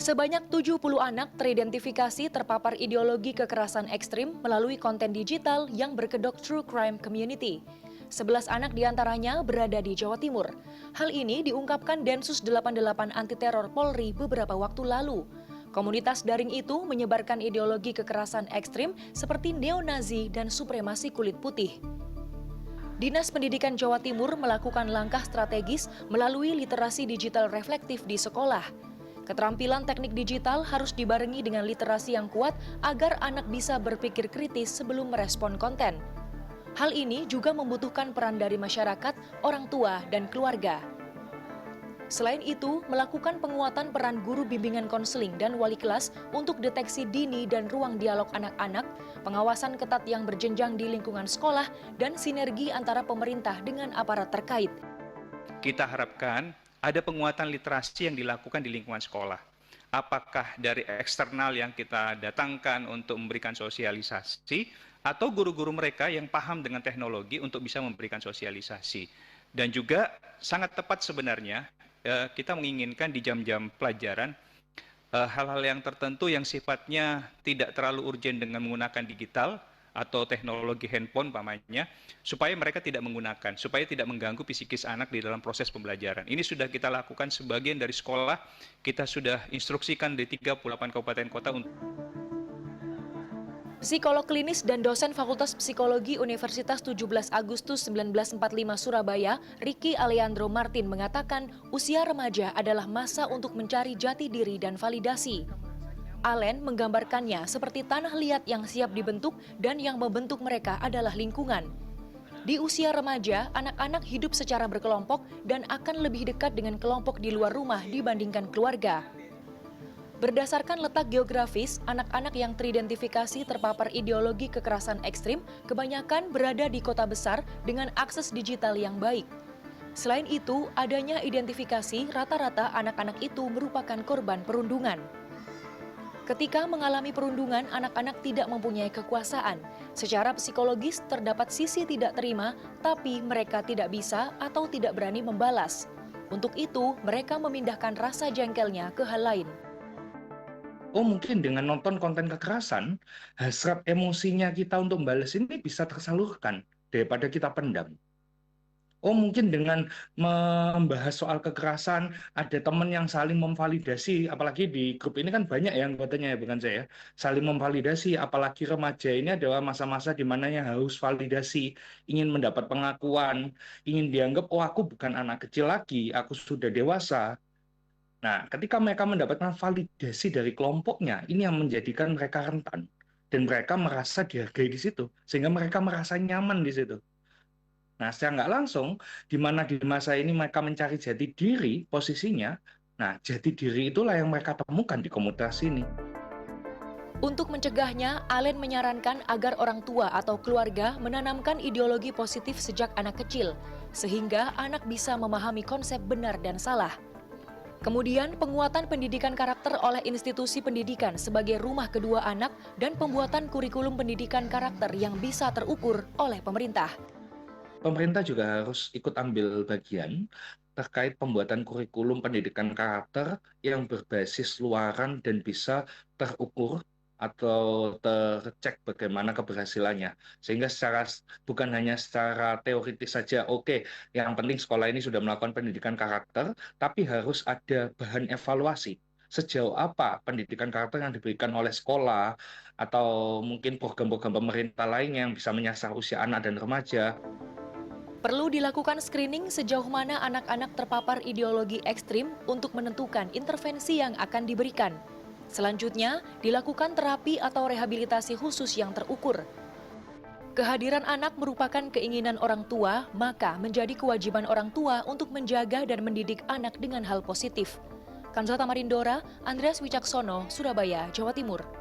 Sebanyak 70 anak teridentifikasi terpapar ideologi kekerasan ekstrim melalui konten digital yang berkedok True Crime Community. 11 anak diantaranya berada di Jawa Timur. Hal ini diungkapkan Densus 88 Anti Teror Polri beberapa waktu lalu. Komunitas daring itu menyebarkan ideologi kekerasan ekstrim seperti neo-Nazi dan supremasi kulit putih. Dinas Pendidikan Jawa Timur melakukan langkah strategis melalui literasi digital reflektif di sekolah. Keterampilan teknik digital harus dibarengi dengan literasi yang kuat agar anak bisa berpikir kritis sebelum merespon konten. Hal ini juga membutuhkan peran dari masyarakat, orang tua, dan keluarga. Selain itu, melakukan penguatan peran guru bimbingan konseling dan wali kelas untuk deteksi dini dan ruang dialog anak-anak, pengawasan ketat yang berjenjang di lingkungan sekolah, dan sinergi antara pemerintah dengan aparat terkait. Kita harapkan ada penguatan literasi yang dilakukan di lingkungan sekolah. Apakah dari eksternal yang kita datangkan untuk memberikan sosialisasi, atau guru-guru mereka yang paham dengan teknologi untuk bisa memberikan sosialisasi. Dan juga sangat tepat sebenarnya, kita menginginkan di jam-jam pelajaran, hal-hal yang tertentu yang sifatnya tidak terlalu urgen dengan menggunakan digital, atau teknologi handphone pamannya, supaya mereka tidak menggunakan, supaya tidak mengganggu psikis anak di dalam proses pembelajaran. Ini sudah kita lakukan sebagian dari sekolah, kita sudah instruksikan di 38 kabupaten kota untuk Psikolog klinis dan dosen Fakultas Psikologi Universitas 17 Agustus 1945 Surabaya, Ricky Alejandro Martin mengatakan usia remaja adalah masa untuk mencari jati diri dan validasi. Allen menggambarkannya seperti tanah liat yang siap dibentuk dan yang membentuk mereka adalah lingkungan. Di usia remaja, anak-anak hidup secara berkelompok dan akan lebih dekat dengan kelompok di luar rumah dibandingkan keluarga. Berdasarkan letak geografis, anak-anak yang teridentifikasi terpapar ideologi kekerasan ekstrim kebanyakan berada di kota besar dengan akses digital yang baik. Selain itu, adanya identifikasi rata-rata anak-anak itu merupakan korban perundungan. Ketika mengalami perundungan, anak-anak tidak mempunyai kekuasaan. Secara psikologis terdapat sisi tidak terima, tapi mereka tidak bisa atau tidak berani membalas. Untuk itu, mereka memindahkan rasa jengkelnya ke hal lain. Oh, mungkin dengan nonton konten kekerasan, hasrat emosinya kita untuk membalas ini bisa tersalurkan daripada kita pendam. Oh, mungkin dengan membahas soal kekerasan, ada teman yang saling memvalidasi, apalagi di grup ini kan banyak ya anggotanya ya, bukan saya, saling memvalidasi, apalagi remaja ini adalah masa-masa di mana yang harus validasi, ingin mendapat pengakuan, ingin dianggap, oh aku bukan anak kecil lagi, aku sudah dewasa. Nah, ketika mereka mendapatkan validasi dari kelompoknya, ini yang menjadikan mereka rentan. Dan mereka merasa dihargai di situ, sehingga mereka merasa nyaman di situ. Nah, secara nggak langsung, di mana di masa ini mereka mencari jati diri posisinya, nah jati diri itulah yang mereka temukan di komunitas ini. Untuk mencegahnya, Allen menyarankan agar orang tua atau keluarga menanamkan ideologi positif sejak anak kecil, sehingga anak bisa memahami konsep benar dan salah. Kemudian, penguatan pendidikan karakter oleh institusi pendidikan sebagai rumah kedua anak dan pembuatan kurikulum pendidikan karakter yang bisa terukur oleh pemerintah. Pemerintah juga harus ikut ambil bagian terkait pembuatan kurikulum pendidikan karakter yang berbasis luaran dan bisa terukur atau tercek bagaimana keberhasilannya. Sehingga bukan hanya secara teoritis saja, oke, yang penting sekolah ini sudah melakukan pendidikan karakter, tapi harus ada bahan evaluasi. Sejauh apa pendidikan karakter yang diberikan oleh sekolah atau mungkin program-program pemerintah lain yang bisa menyasar usia anak dan remaja. Perlu dilakukan screening sejauh mana anak-anak terpapar ideologi ekstrim untuk menentukan intervensi yang akan diberikan. Selanjutnya, dilakukan terapi atau rehabilitasi khusus yang terukur. Kehadiran anak merupakan keinginan orang tua, maka menjadi kewajiban orang tua untuk menjaga dan mendidik anak dengan hal positif. Kanzata Marindora, Andreas Wicaksono, Surabaya, Jawa Timur.